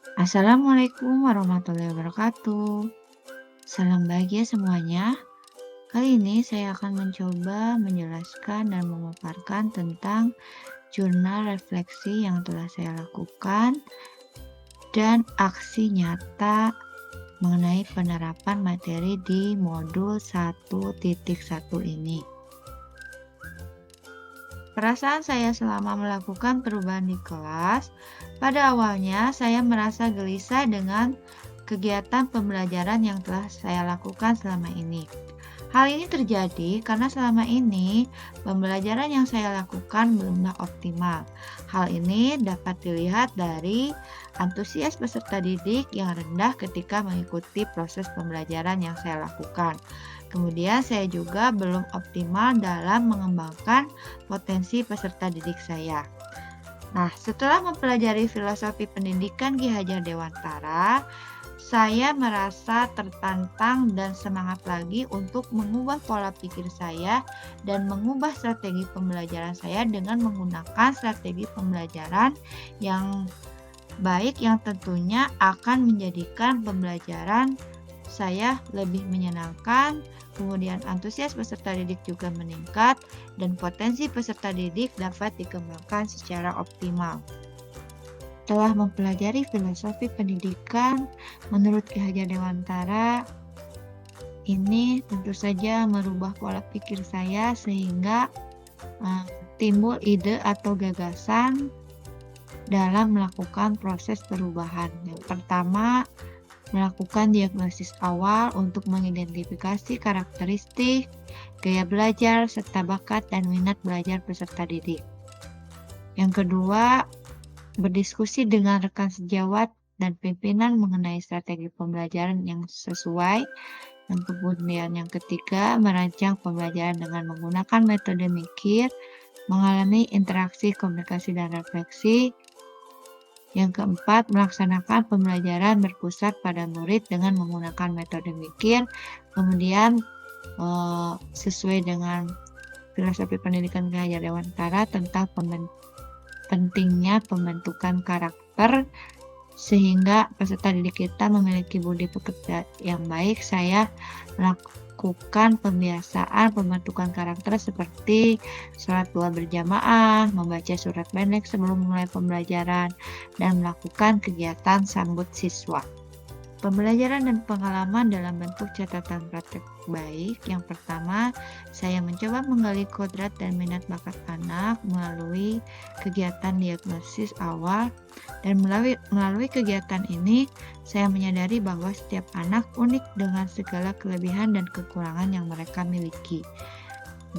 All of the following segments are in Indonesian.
Assalamualaikum warahmatullahi wabarakatuh. Salam bahagia semuanya. Kali ini saya akan mencoba menjelaskan dan memaparkan tentang jurnal refleksi yang telah saya lakukan dan aksi nyata mengenai penerapan materi di modul 1.1 ini. Perasaan saya selama melakukan perubahan di kelas, pada awalnya saya merasa gelisah dengan kegiatan pembelajaran yang telah saya lakukan selama ini. Hal ini terjadi karena selama ini pembelajaran yang saya lakukan belumlah optimal. Hal ini dapat dilihat dari antusias peserta didik yang rendah ketika mengikuti proses pembelajaran yang saya lakukan. Kemudian saya juga belum optimal dalam mengembangkan potensi peserta didik saya. Nah, setelah mempelajari filosofi pendidikan Ki Hajar Dewantara, saya merasa tertantang dan semangat lagi untuk mengubah pola pikir saya dan mengubah strategi pembelajaran saya dengan menggunakan strategi pembelajaran yang baik yang tentunya akan menjadikan pembelajaran saya lebih menyenangkan, kemudian antusias peserta didik juga meningkat, dan potensi peserta didik dapat dikembangkan secara optimal. Setelah mempelajari filosofi pendidikan, menurut Ki Hajar Dewantara, ini tentu saja merubah pola pikir saya sehingga timbul ide atau gagasan dalam melakukan proses perubahan. Yang pertama, melakukan diagnosis awal untuk mengidentifikasi karakteristik, gaya belajar, serta bakat dan minat belajar peserta didik. Yang kedua, berdiskusi dengan rekan sejawat dan pimpinan mengenai strategi pembelajaran yang sesuai. Dan kemudian yang ketiga, merancang pembelajaran dengan menggunakan metode mikir, mengalami interaksi, komunikasi, dan refleksi. Yang keempat, melaksanakan pembelajaran berpusat pada murid dengan menggunakan metode mikir, kemudian sesuai dengan filosofi pendidikan Ki Hajar Dewantara tentang pentingnya pembentukan karakter sehingga peserta didik kita memiliki budi pekerja yang baik. Saya melakukan pembiasaan pembentukan karakter seperti sholat dua berjamaah, membaca surat pendek sebelum mulai pembelajaran, dan melakukan kegiatan sambut siswa. Pembelajaran dan pengalaman dalam bentuk catatan praktek baik. Yang pertama, saya mencoba menggali kodrat dan minat bakat anak melalui kegiatan diagnosis awal, dan melalui kegiatan ini saya menyadari bahwa setiap anak unik dengan segala kelebihan dan kekurangan yang mereka miliki.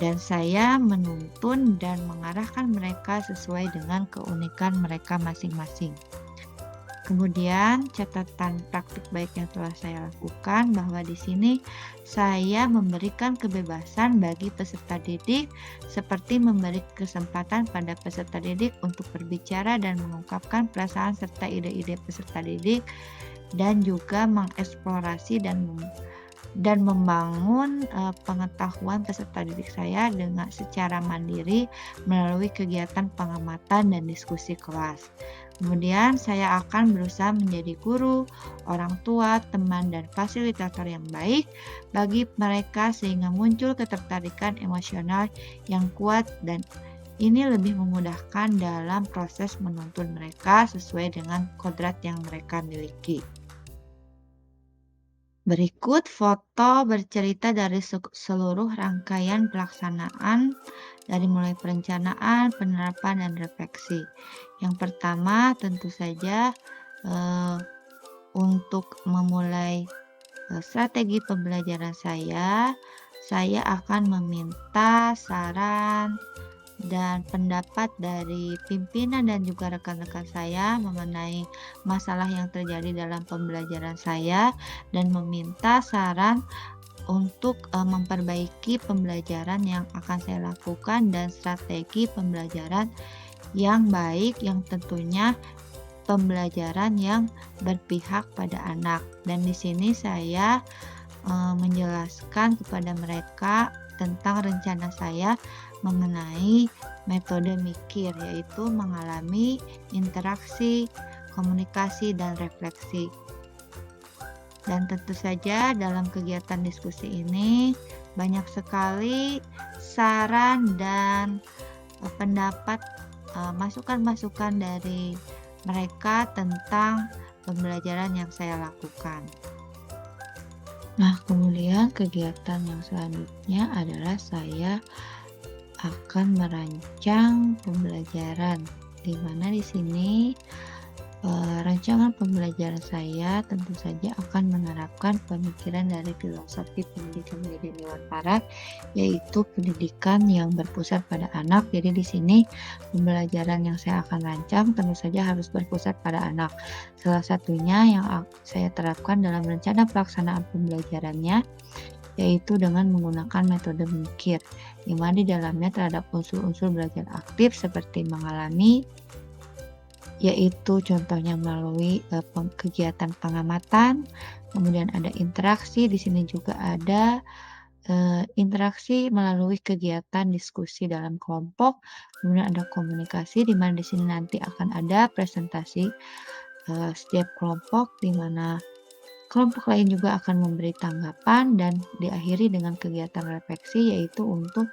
Dan saya menuntun dan mengarahkan mereka sesuai dengan keunikan mereka masing-masing. Kemudian catatan praktik baik yang telah saya lakukan bahwa di sini saya memberikan kebebasan bagi peserta didik seperti memberi kesempatan pada peserta didik untuk berbicara dan mengungkapkan perasaan serta ide-ide peserta didik, dan juga mengeksplorasi dan membangun pengetahuan peserta didik saya dengan secara mandiri melalui kegiatan pengamatan dan diskusi kelas. Kemudian saya akan berusaha menjadi guru, orang tua, teman, dan fasilitator yang baik bagi mereka sehingga muncul ketertarikan emosional yang kuat, dan ini lebih memudahkan dalam proses menuntun mereka sesuai dengan kodrat yang mereka miliki. Berikut foto bercerita dari seluruh rangkaian pelaksanaan dari mulai perencanaan, penerapan, dan refleksi. Yang pertama tentu saja untuk memulai strategi pembelajaran saya akan meminta saran dan pendapat dari pimpinan dan juga rekan-rekan saya mengenai masalah yang terjadi dalam pembelajaran saya, dan meminta saran untuk memperbaiki pembelajaran yang akan saya lakukan dan strategi pembelajaran yang baik yang tentunya pembelajaran yang berpihak pada anak. Dan di sini saya menjelaskan kepada mereka tentang rencana saya mengenai metode mikir, yaitu mengalami interaksi, komunikasi, dan refleksi. Dan tentu saja dalam kegiatan diskusi ini banyak sekali saran dan pendapat, masukan-masukan dari mereka tentang pembelajaran yang saya lakukan. Nah, kemudian kegiatan yang selanjutnya adalah saya akan merancang pembelajaran, di mana di sini rancangan pembelajaran saya tentu saja akan menerapkan pemikiran dari filosofi pendidikan Widya Dewantara, yaitu pendidikan yang berpusat pada anak. Jadi di sini pembelajaran yang saya akan rancang tentu saja harus berpusat pada anak. Salah satunya yang saya terapkan dalam rencana pelaksanaan pembelajarannya yaitu dengan menggunakan metode mikir, di mana di dalamnya terhadap unsur-unsur belajar aktif seperti mengalami, yaitu contohnya melalui kegiatan pengamatan, kemudian ada interaksi, di sini juga ada interaksi melalui kegiatan diskusi dalam kelompok, kemudian ada komunikasi, di mana di sini nanti akan ada presentasi setiap kelompok, di mana kelompok lain juga akan memberi tanggapan, dan diakhiri dengan kegiatan refleksi, yaitu untuk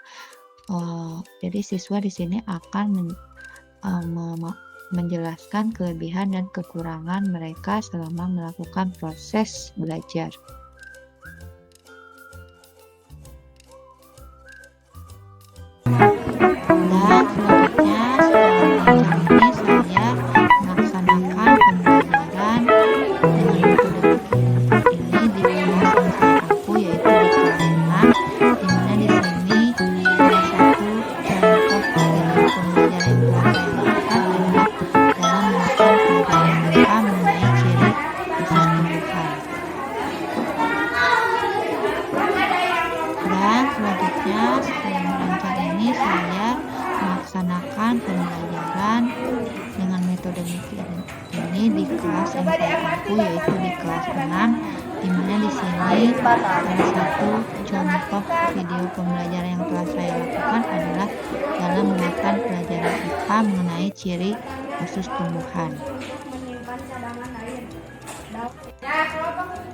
jadi siswa di sini akan menjelaskan kelebihan dan kekurangan mereka selama melakukan proses belajar. Dan selanjutnya setelah merancang ini saya melaksanakan pembelajaran dengan metode mikir ini di kelas yang saya ampu, yaitu di kelas 6, di mana di sini salah satu contoh video pembelajaran yang telah saya lakukan adalah dalam melakukan pelajaran IPA mengenai ciri usus tumbuhan.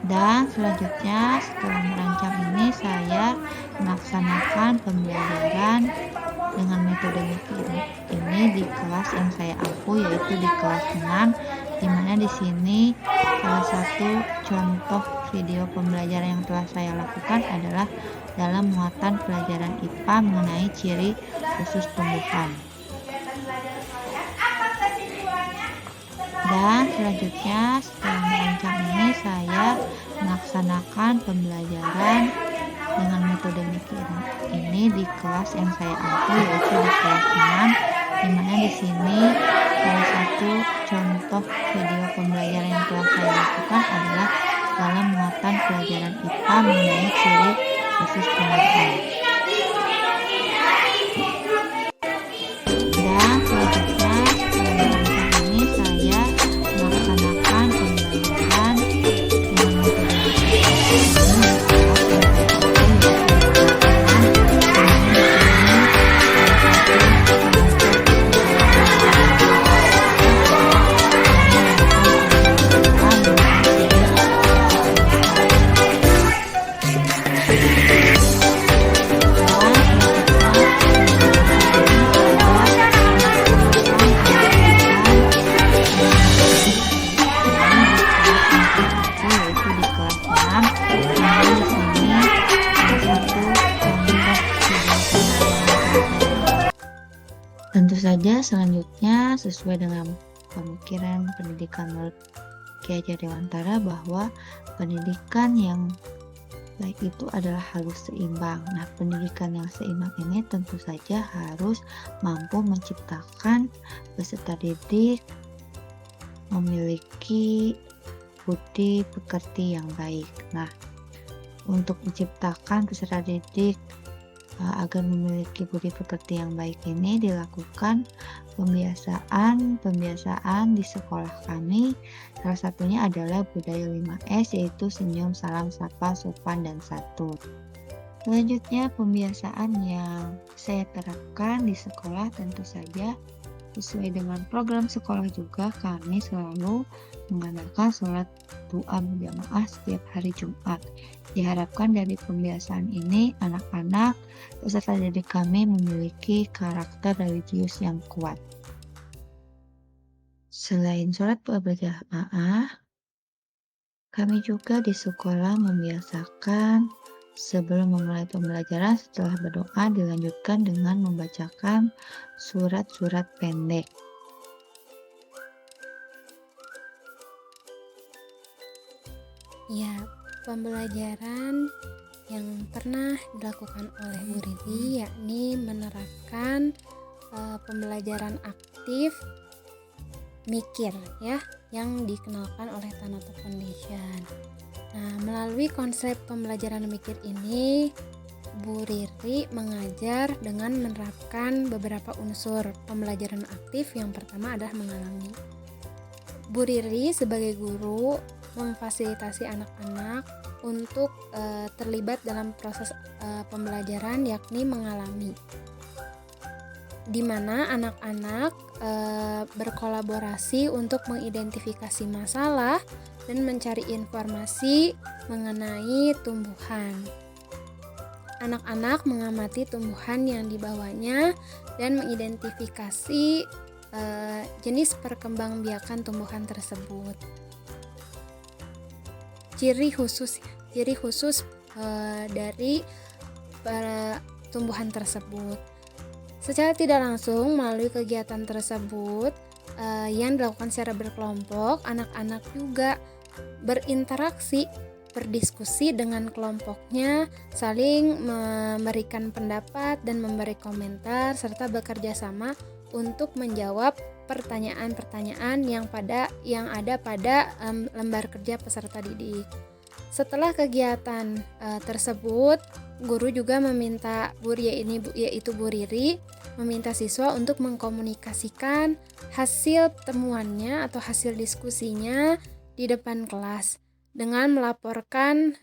Dan selanjutnya setelah merancang ini saya melaksanakan pembelajaran dengan metode mikir ini di kelas yang saya ampu, yaitu di kelas 6, di mana di sini salah satu contoh video pembelajaran yang telah saya lakukan adalah dalam muatan pelajaran IPA mengenai ciri usus tumbuhan. Dan selanjutnya setelah merancang ini saya melaksanakan pembelajaran dengan metode mikir ini di kelas yang saya ampu, yaitu di kelas 6, di mana di sini salah satu contoh video pembelajaran yang telah saya lakukan adalah dalam muatan pelajaran IPA mengenai ciri usus tumbuhan. Dan selanjutnya setelah merancang ini saya melaksanakan pembelajaran dengan metode Tentu saja selanjutnya sesuai dengan pemikiran pendidikan menurut Ki Hajar Dewantara bahwa pendidikan yang baik itu adalah harus seimbang. Nah, pendidikan yang seimbang ini tentu saja harus mampu menciptakan peserta didik memiliki budi pekerti yang baik. Nah, untuk menciptakan peserta didik agar memiliki budi pekerti yang baik ini dilakukan pembiasaan di sekolah kami. Salah satunya adalah budaya 5S, yaitu senyum, salam, sapa, sopan, dan santun. Selanjutnya pembiasaan yang saya terapkan di sekolah tentu saja Sesuai dengan program sekolah juga kami selalu mengadakan sholat doa berjamaah setiap hari Jumat. Diharapkan dari pembiasaan ini anak-anak peserta didik kami memiliki karakter religius yang kuat. Selain sholat doa berjamaah, kami juga di sekolah membiasakan sebelum memulai pembelajaran setelah berdoa dilanjutkan dengan membacakan surat-surat pendek. Ya, pembelajaran yang pernah dilakukan oleh Bu Riri yakni menerapkan pembelajaran aktif mikir ya, yang dikenalkan oleh Tanoto Foundation. Nah, melalui konsep pembelajaran mikir ini, Bu Riri mengajar dengan menerapkan beberapa unsur pembelajaran aktif. Yang pertama adalah mengalami. Bu Riri sebagai guru memfasilitasi anak-anak untuk terlibat dalam proses pembelajaran, yakni mengalami, di mana anak-anak berkolaborasi untuk mengidentifikasi masalah dan mencari informasi mengenai tumbuhan. Anak-anak mengamati tumbuhan yang dibawanya dan mengidentifikasi jenis perkembangbiakan tumbuhan tersebut. Ciri khusus dari tumbuhan tersebut. Secara tidak langsung melalui kegiatan tersebut yang dilakukan secara berkelompok, anak-anak juga berinteraksi, berdiskusi dengan kelompoknya, saling memberikan pendapat dan memberi komentar, serta bekerja sama untuk menjawab pertanyaan-pertanyaan yang ada pada lembar kerja peserta didik. Setelah kegiatan tersebut, guru juga meminta yaitu Bu Riri meminta siswa untuk mengkomunikasikan hasil temuannya atau hasil diskusinya di depan kelas dengan melaporkan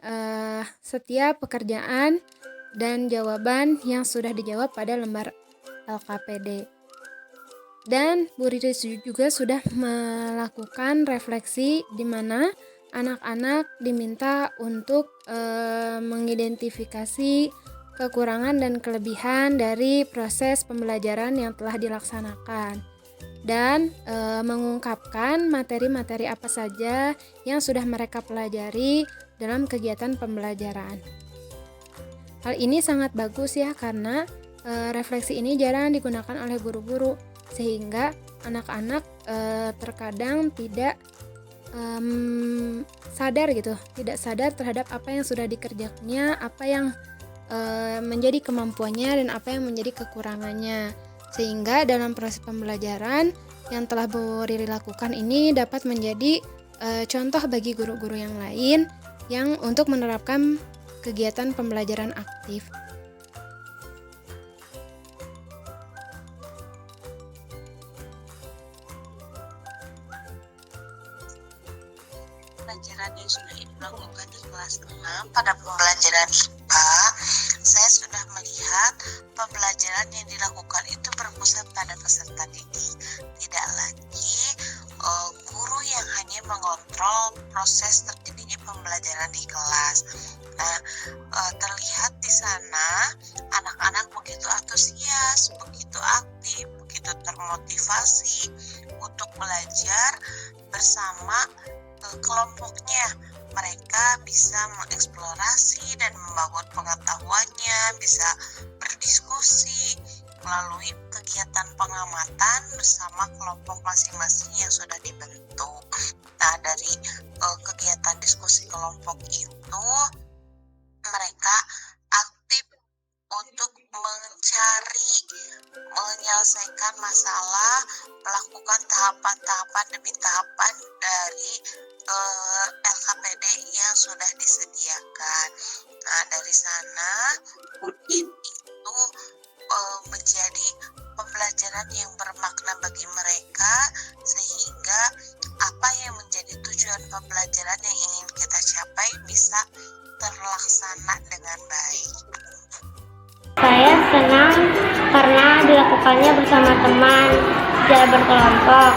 setiap pekerjaan dan jawaban yang sudah dijawab pada lembar LKPD. Dan Bu Riri juga sudah melakukan refleksi di mana anak-anak diminta untuk mengidentifikasi kekurangan dan kelebihan dari proses pembelajaran yang telah dilaksanakan dan mengungkapkan materi-materi apa saja yang sudah mereka pelajari dalam kegiatan pembelajaran. Hal ini sangat bagus ya, karena refleksi ini jarang digunakan oleh guru-guru, sehingga anak-anak terkadang tidak tidak sadar terhadap apa yang sudah dikerjakannya, apa yang menjadi kemampuannya dan apa yang menjadi kekurangannya, sehingga dalam proses pembelajaran yang telah Bu Riri lakukan ini dapat menjadi contoh bagi guru-guru yang lain yang untuk menerapkan kegiatan pembelajaran aktif. Pembelajaran yang sudah dilakukan di kelas 6 pada pembelajaran IPA, saya sudah melihat pembelajaran yang dilakukan itu berpusat pada peserta didik, tidak lagi guru yang hanya mengontrol proses terjadinya pembelajaran di kelas. Nah, terlihat di sana anak-anak begitu antusias, begitu aktif, begitu termotivasi untuk belajar bersama kelompoknya. Mereka bisa mengeksplorasi dan membangun pengetahuannya, bisa berdiskusi melalui kegiatan pengamatan bersama kelompok masing-masing yang sudah dibentuk. Nah, dari kegiatan diskusi kelompok itu, mereka aktif untuk menyelesaikan masalah, melakukan tahapan-tahapan demi tahapan dari LKPD yang sudah disediakan. Nah, dari sana mungkin itu menjadi pembelajaran yang bermakna bagi mereka, sehingga apa yang menjadi tujuan pembelajaran yang ingin kita capai bisa terlaksana dengan baik. Saya senang karena dilakukannya bersama teman, secara berkelompok.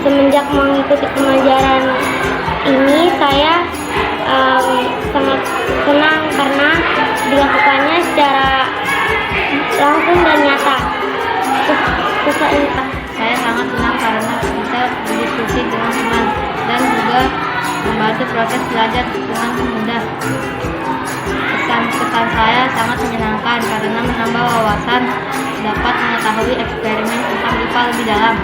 Semenjak mengikuti pembelajaran ini, saya sangat senang karena dilakukannya secara langsung dan nyata. Saya sangat senang karena bisa berdiskusi dengan teman dan juga membantu proses belajar dengan mudah. Pesan-pesan saya sangat menyenangkan karena menambah wawasan, dapat mengetahui eksperimen tentang IPA lebih dalam.